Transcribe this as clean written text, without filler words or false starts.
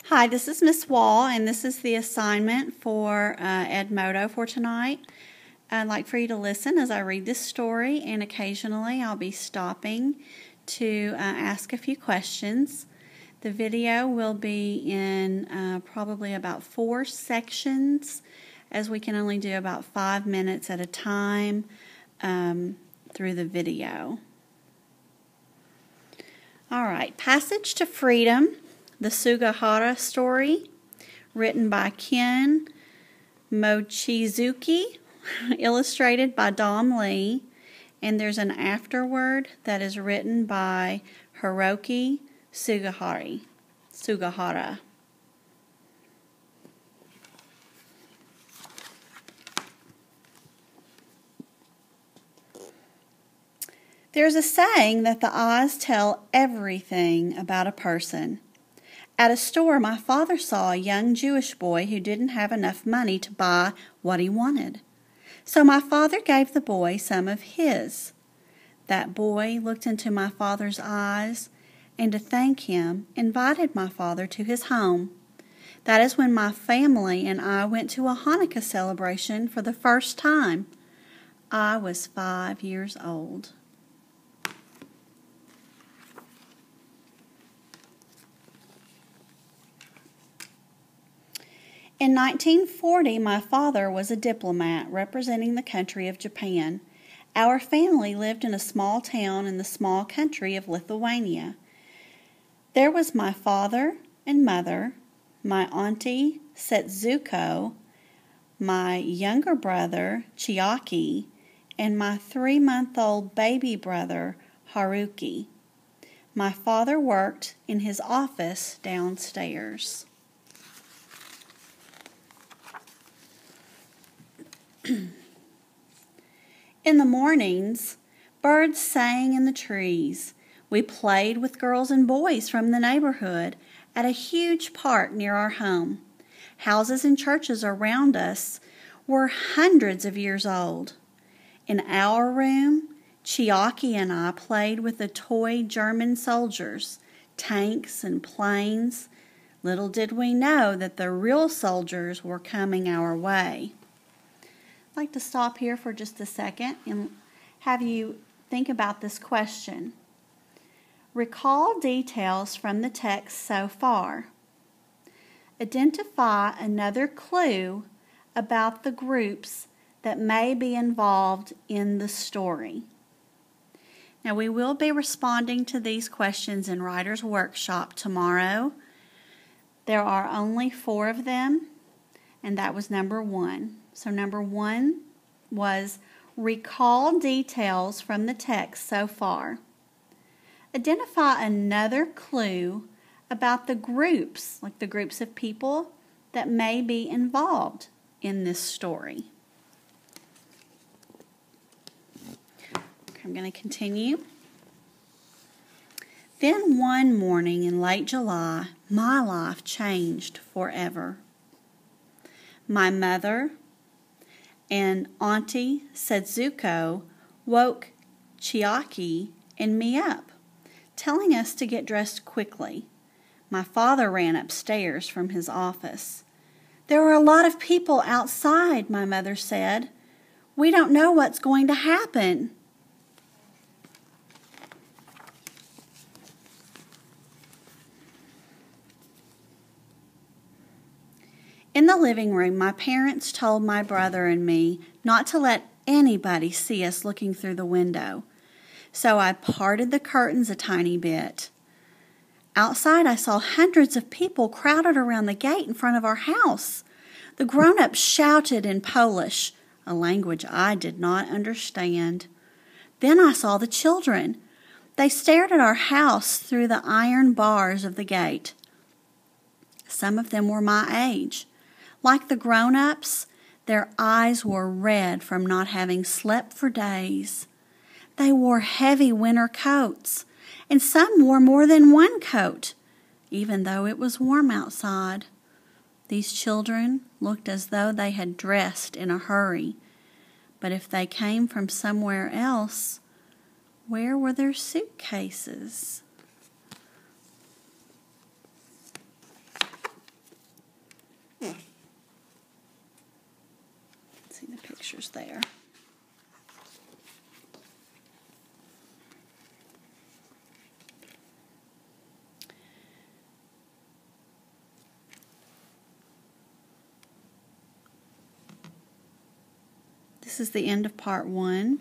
Hi, this is Miss Wall, and this is the assignment for Edmodo for tonight. I'd like for you to listen as I read this story, and occasionally I'll be stopping to ask a few questions. The video will be in probably about 4 sections, as we can only do about 5 minutes at a time through the video. All right, Passage to Freedom. The Sugahara story, written by Ken Mochizuki, illustrated by Dom Lee, and there's an afterword that is written by Hiroki Sugahara. There's a saying that the eyes tell everything about a person. At a store, my father saw a young Jewish boy who didn't have enough money to buy what he wanted. So my father gave the boy some of his. That boy looked into my father's eyes and, to thank him, invited my father to his home. That is when my family and I went to a Hanukkah celebration for the first time. I was 5 years old. In 1940, my father was a diplomat representing the country of Japan. Our family lived in a small town in the small country of Lithuania. There was my father and mother, my auntie Setsuko, my younger brother Chiaki, and my 3-month-old baby brother Haruki. My father worked in his office downstairs. In the mornings, birds sang in the trees. We played with girls and boys from the neighborhood at a huge park near our home. Houses and churches around us were hundreds of years old. In our room, Chiaki and I played with the toy German soldiers, tanks and planes. Little did we know that the real soldiers were coming our way. I'd like to stop here for just a second and have you think about this question. Recall details from the text so far. Identify another clue about the groups that may be involved in the story. Now, we will be responding to these questions in Writer's Workshop tomorrow. There are only 4 of them, and that was number 1. So number 1 was recall details from the text so far. Identify another clue about the groups, like the groups of people that may be involved in this story. Okay, I'm going to continue. Then one morning in late July, my life changed forever. My mother and Auntie Setsuko woke Chiaki and me up, telling us to get dressed quickly. My father ran upstairs from his office. There were a lot of people outside, my mother said. We don't know what's going to happen. In the living room, my parents told my brother and me not to let anybody see us looking through the window. So I parted the curtains a tiny bit. Outside, I saw hundreds of people crowded around the gate in front of our house. The grown-ups shouted in Polish, a language I did not understand. Then I saw the children. They stared at our house through the iron bars of the gate. Some of them were my age. Like the grown-ups, their eyes were red from not having slept for days. They wore heavy winter coats, and some wore more than one coat, even though it was warm outside. These children looked as though they had dressed in a hurry, but if they came from somewhere else, where were their suitcases? the pictures there. This is the end of part 1.